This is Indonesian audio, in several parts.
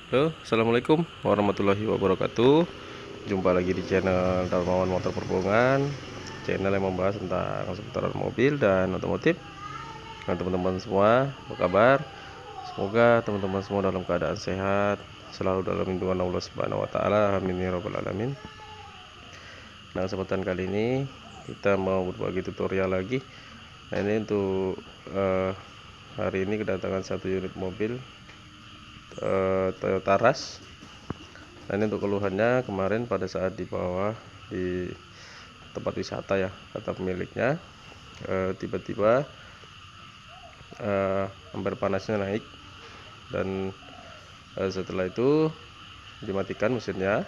Halo, assalamualaikum warahmatullahi wabarakatuh. Jumpa lagi di channel Darmawan Motor Perbohongan, channel yang membahas tentang seputaran mobil dan otomotif. Nah, teman-teman semua, apa kabar? Semoga teman-teman semua dalam keadaan sehat, selalu dalam lindungan Allah Subhanahu wa taala. Amin ya rabbal alamin. Nah, kesempatan kali ini kita mau berbagi tutorial lagi. Nah, ini untuk hari ini kedatangan satu unit mobil Toyota Rush. Nah, ini untuk keluhannya kemarin pada saat di bawah di tempat wisata ya, kata pemiliknya tiba-tiba ampere panasnya naik dan setelah itu dimatikan mesinnya.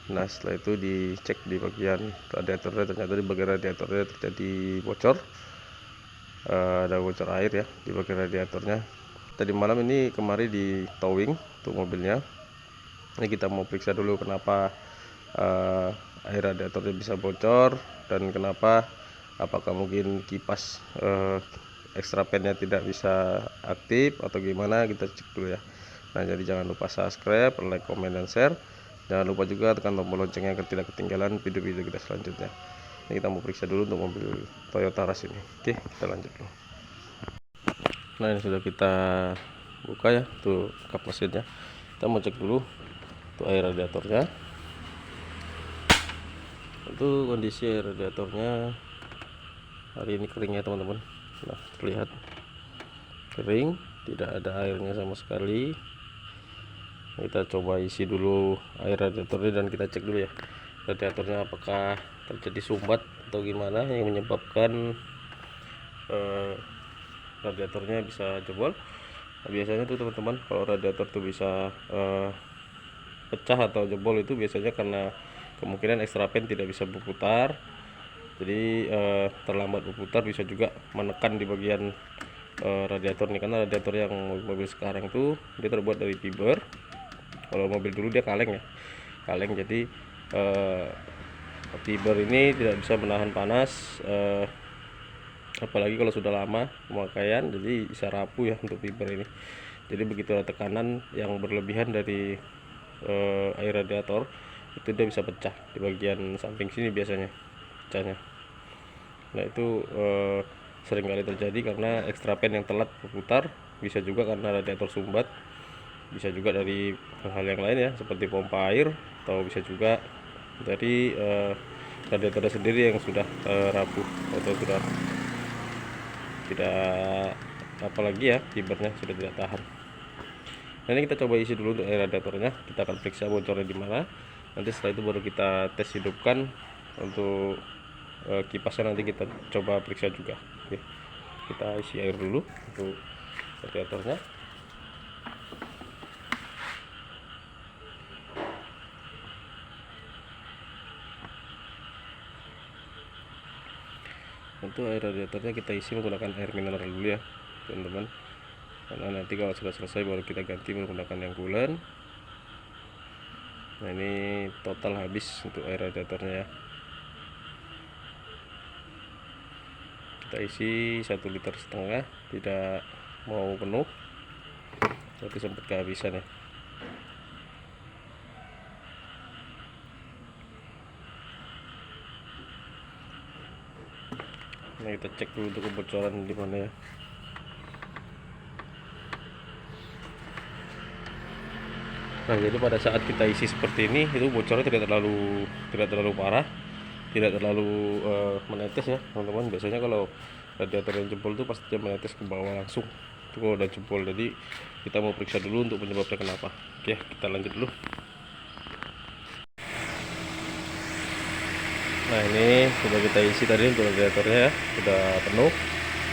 Nah, setelah itu dicek di bagian radiatornya, ternyata di bagian radiatornya terjadi bocor, ada bocor air ya di bagian radiatornya. Tadi malam ini kemarin di towing untuk mobilnya. Ini kita mau periksa dulu kenapa air radiatornya bisa bocor dan kenapa, apakah mungkin kipas extra fan-nya tidak bisa aktif atau gimana, kita cek dulu ya. Nah, jadi jangan lupa subscribe, like, comment, dan share. Jangan lupa juga tekan tombol loncengnya agar tidak ketinggalan video-video kita selanjutnya. Ini kita mau periksa dulu untuk mobil Toyota Rush ini. Oke, kita lanjut dulu. Nah, ini sudah kita buka ya tuh kap mesinnya. Kita mau cek dulu untuk air radiatornya. Itu kondisi air radiatornya hari ini kering ya teman-teman. Nah, terlihat kering, tidak ada airnya sama sekali. Kita coba isi dulu air radiatornya dan kita cek dulu ya radiatornya apakah terjadi sumbat atau gimana yang menyebabkan radiatornya bisa jebol. Nah, biasanya tuh teman-teman kalau radiator tuh bisa pecah atau jebol itu biasanya karena kemungkinan extra fan tidak bisa berputar. Jadi terlambat berputar, bisa juga menekan di bagian radiator nih, karena radiator yang mobil sekarang tuh dia terbuat dari fiber. Kalau mobil dulu dia kaleng ya, kaleng. Jadi fiber ini tidak bisa menahan panas, apalagi kalau sudah lama pemakaian, jadi bisa rapuh ya untuk fiber ini. Jadi begitu ada tekanan yang berlebihan dari air radiator, itu dia bisa pecah di bagian samping sini biasanya pecahnya. Nah, itu sering kali terjadi karena extra fan yang telat berputar, bisa juga karena radiator sumbat, bisa juga dari hal-hal yang lain ya seperti pompa air, atau bisa juga dari radiatornya sendiri yang sudah rapuh atau sudah tidak, apalagi ya fibernya sudah tidak tahan. Nah, ini kita coba isi dulu untuk air radiatornya, kita akan periksa bocornya di mana. Nanti setelah itu baru kita tes hidupkan untuk kipasnya, nanti kita coba periksa juga. Oke, kita isi air dulu untuk radiatornya. Untuk air radiatornya kita isi menggunakan air mineral dulu ya teman-teman, karena nanti kalau sudah selesai baru kita ganti menggunakan yang coolant. Nah, ini total habis untuk air radiatornya ya. Kita isi 1,5 liter, tidak mau penuh, tapi sempat kehabisan ya. Nah, kita cek dulu untuk kebocoran di mana ya. Nah, jadi pada saat kita isi seperti ini, itu bocornya tidak terlalu parah, tidak terlalu menetes ya teman-teman. Biasanya kalau radiator yang jebol itu pasti dia menetes ke bawah langsung. Itu kalau udah jebol. Jadi kita mau periksa dulu untuk penyebabnya kenapa. Oke, kita lanjut dulu. Nah, ini sudah kita isi tadi untuk radiatornya ya, sudah penuh.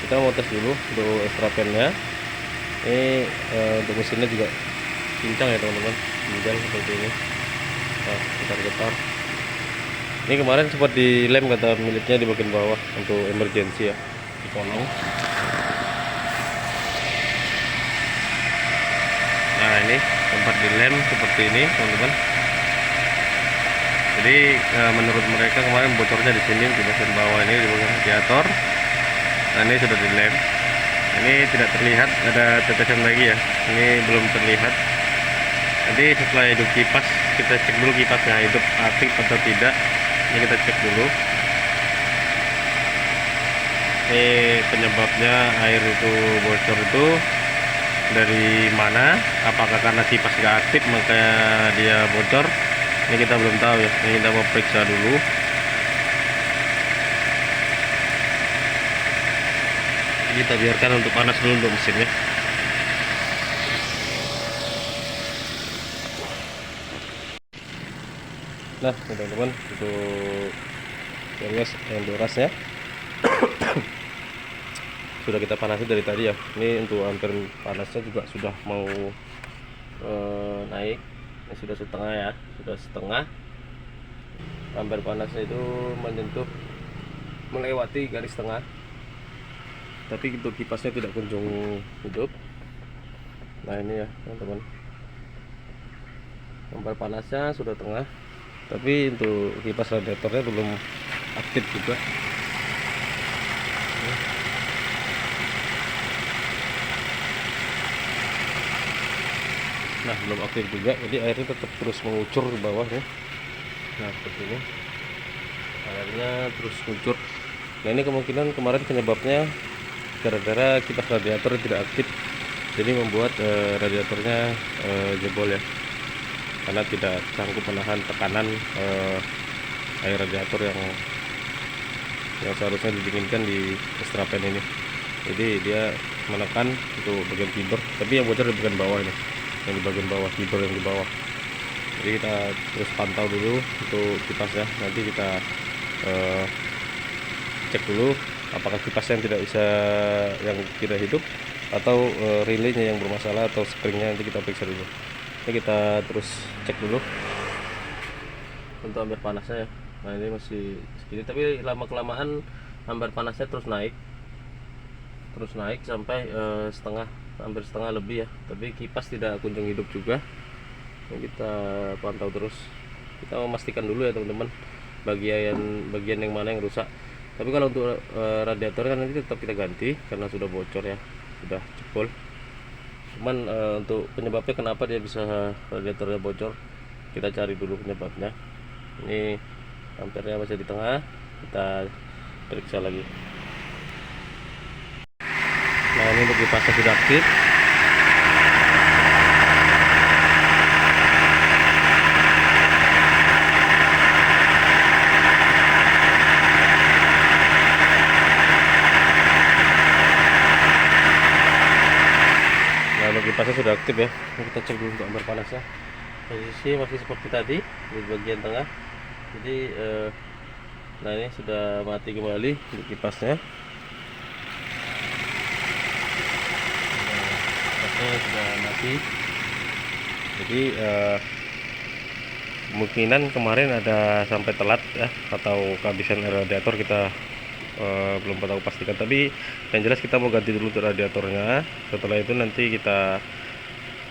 Kita mau tes dulu untuk extra fan-nya. Ini untuk mesinnya juga pincang ya teman-teman, pincang seperti ini. Nah, getar-getar. Ini kemarin sempat dilem kata miliknya di bagian bawah untuk emergency ya, di kolong. Nah, ini sempat dilem seperti ini teman-teman. Jadi menurut mereka kemarin bocornya di sini di bagian bawah ini, di bagian radiator. Nah, ini sudah dilem. Ini tidak terlihat ada tetesan lagi ya. Ini belum terlihat. Nanti setelah hidup kipas, kita cek dulu kipasnya hidup aktif atau tidak. Ini kita cek dulu. Ini penyebabnya air itu bocor itu dari mana? Apakah karena kipas nggak aktif maka dia bocor? Ini kita belum tahu ya. Ini kita mau periksa dulu. Kita biarkan untuk panas dulu untuk mesinnya. Nah teman-teman, untuk endurasnya sudah kita panasi dari tadi ya. Ini untuk ampere panasnya juga sudah mau naik. Ini sudah setengah ya, sudah setengah. Ampere panasnya itu menyentuh melewati garis tengah, tapi untuk kipasnya tidak kunjung hidup. Nah ini ya teman-teman, ampere panasnya sudah tengah, tapi untuk kipas radiatornya belum aktif juga. Nah belum aktif juga, jadi airnya tetap terus mengucur ke bawah ya. Nah seperti ini, airnya terus mengucur. Nah ini kemungkinan kemarin penyebabnya gara-gara kipas radiator tidak aktif, jadi membuat radiatornya jebol ya, karena tidak sanggup menahan tekanan air radiator yang seharusnya didinginkan di extrapan ini. Jadi dia menekan untuk bagian fiber, tapi yang bocor di bagian bawah ini, yang di bagian bawah, fiber yang di bawah. Jadi kita terus pantau dulu untuk kipasnya. Nanti kita cek dulu apakah kipasnya yang tidak hidup, atau relaynya yang bermasalah, atau springnya. Nanti kita periksa dulu. Ini kita terus cek dulu untuk ampere panasnya ya. Nah ini masih segini, tapi lama kelamaan ampere panasnya terus naik sampai hampir setengah lebih ya. Tapi kipas tidak kunjung hidup juga. Ini kita pantau terus. Kita memastikan dulu ya teman-teman, bagian yang mana yang rusak. Tapi kalau untuk radiator kan nanti tetap kita ganti karena sudah bocor ya, sudah jebol. Cuman untuk penyebabnya kenapa dia bisa radiatornya bocor, kita cari dulu penyebabnya. Ini ampernya masih di tengah, kita periksa lagi. Nah ini untuk kipasnya sudah aktif. Nah untuk kipasnya sudah aktif ya. Kita cek dulu untuk ampere panasnya. Posisi masih seperti tadi di bagian tengah. Jadi nah ini sudah mati kembali untuk kipasnya. Sudah mati. Jadi kemungkinan kemarin ada sampai telat ya, atau kehabisan air radiator, kita belum tahu pastikan. Tapi yang jelas kita mau ganti dulu untuk radiatornya. Setelah itu nanti kita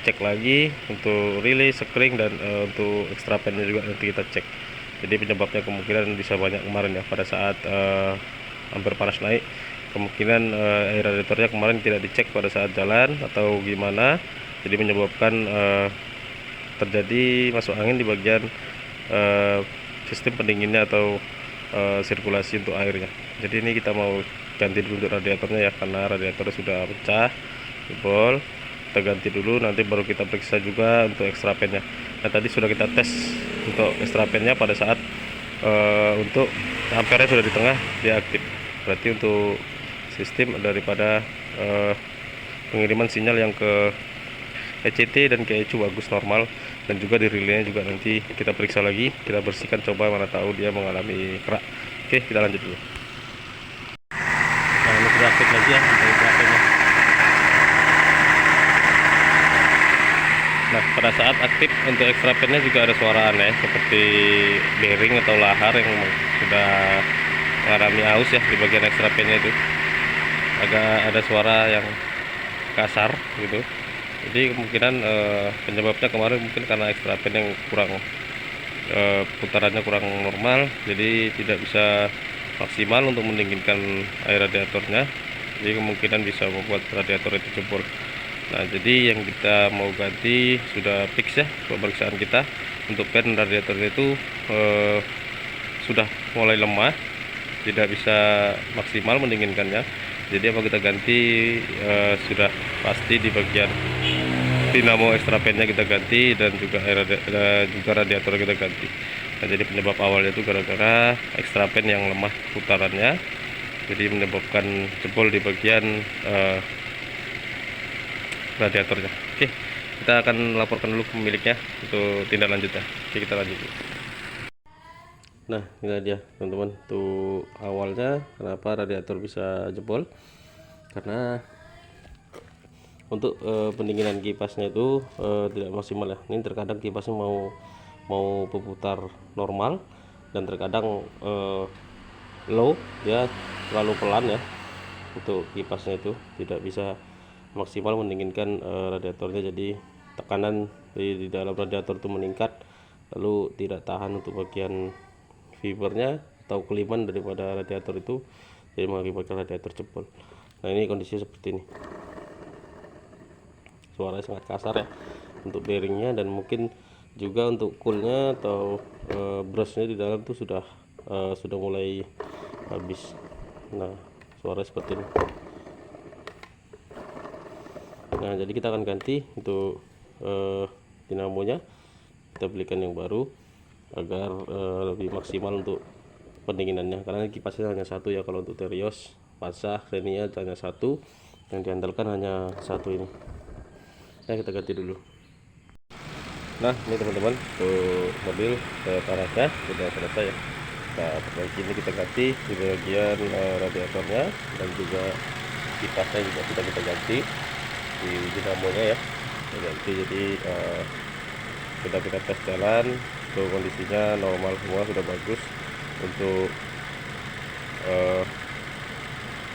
cek lagi untuk relay, sekring, dan untuk extrapannya juga nanti kita cek. Jadi penyebabnya kemungkinan bisa banyak kemarin ya, pada saat ampere panas naik. Kemungkinan air radiatornya kemarin tidak dicek pada saat jalan atau gimana, jadi menyebabkan terjadi masuk angin di bagian sistem pendinginnya atau sirkulasi untuk airnya. Jadi ini kita mau ganti dulu untuk radiatornya ya, karena radiatornya sudah pecah, jebol. Kita ganti dulu, nanti baru kita periksa juga untuk extrapannya. Nah tadi sudah kita tes untuk extrapannya pada saat untuk ampernya sudah di tengah, dia aktif. Berarti untuk sistem daripada pengiriman sinyal yang ke ECT dan ke ECU bagus, normal. Dan juga di relaynya juga nanti kita periksa lagi, kita bersihkan, coba, mana tahu dia mengalami kerak. Oke, kita lanjut dulu. Nah ini sudah aktif lagi ya untuk extrapannya. Nah pada saat aktif untuk extrapannya juga ada suara aneh seperti bearing atau lahar yang sudah mengalami aus ya di bagian extrapannya itu. Agak ada suara yang kasar gitu. Jadi kemungkinan penyebabnya kemarin mungkin karena extrapan yang kurang putarannya kurang normal, jadi tidak bisa maksimal untuk mendinginkan air radiatornya. Jadi kemungkinan bisa membuat radiator itu jebol. Nah, jadi yang kita mau ganti sudah fix ya pemeriksaan kita. Untuk fan radiatornya itu sudah mulai lemah, tidak bisa maksimal mendinginkannya. Jadi apa kita ganti, sudah pasti di bagian dinamo extra fan-nya kita ganti, dan juga juga radiator kita ganti. Nah, jadi penyebab awalnya itu gara-gara extra fan yang lemah putarannya, jadi menyebabkan jebol di bagian radiatornya. Oke, kita akan laporkan dulu ke pemiliknya untuk tindak lanjutnya. Oke, kita lanjut. Nah, ini dia teman-teman, tuh awalnya kenapa radiator bisa jebol, karena untuk pendinginan kipasnya itu tidak maksimal ya. Ini terkadang kipasnya mau berputar normal, dan terkadang low ya, terlalu pelan ya. Untuk kipasnya itu tidak bisa maksimal mendinginkan radiatornya, jadi tekanan di dalam radiator itu meningkat, lalu tidak tahan untuk bagian fibernya atau keliman daripada radiator itu, jadi mengakibatkan radiator jebol. Nah, ini kondisinya seperti ini, suaranya sangat kasar ya untuk bearingnya, dan mungkin juga untuk coolnya atau brushnya di dalam tuh sudah mulai habis. Nah, suara seperti ini. Nah, jadi kita akan ganti untuk dinamonya, kita belikan yang baru agar lebih maksimal untuk pendinginannya, karena kipasnya hanya satu ya. Kalau untuk Terios, Pasah, Xenia hanya satu, yang diandalkan hanya satu ini. Nah, kita ganti dulu. Nah, ini teman-teman, untuk mobil Tarasnya sudah selesai ya. Nah, perbaiki ini kita ganti di bagian radiatornya, dan juga kipasnya juga sudah kita ganti di dinamonya ya. Ganti, jadi sudah kita tes jalan, untuk kondisinya normal semua, sudah bagus. Untuk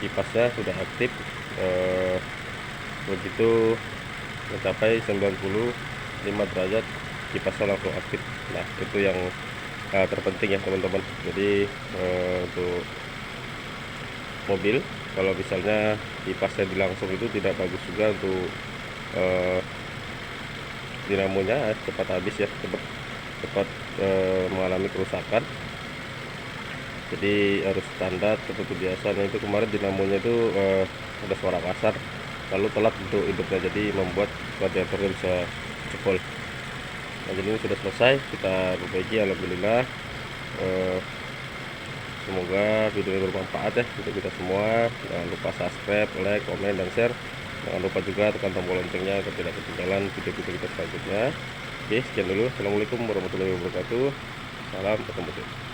kipasnya sudah aktif, begitu mencapai 95 derajat kipasnya langsung aktif. Nah, itu yang terpenting ya teman-teman. Jadi untuk mobil, kalau misalnya kipasnya dilangsung itu tidak bagus juga untuk dinamonya, cepat habis ya, cepat mengalami kerusakan. Jadi harus standar seperti biasa. Nah, itu kemarin dinamonya itu ada suara kasar, lalu telat untuk hidupnya, jadi membuat radiatornya bisa jebol. Nah, jadi ini sudah selesai, kita perbaiki, alhamdulillah. Semoga video ini bermanfaat ya untuk kita semua. Jangan lupa subscribe, like, komen, dan share. Jangan lupa juga tekan tombol loncengnya agar tidak ketinggalan video-video kita selanjutnya. Oke, sekian dulu. Assalamualaikum warahmatullahi wabarakatuh. Salam ketemu.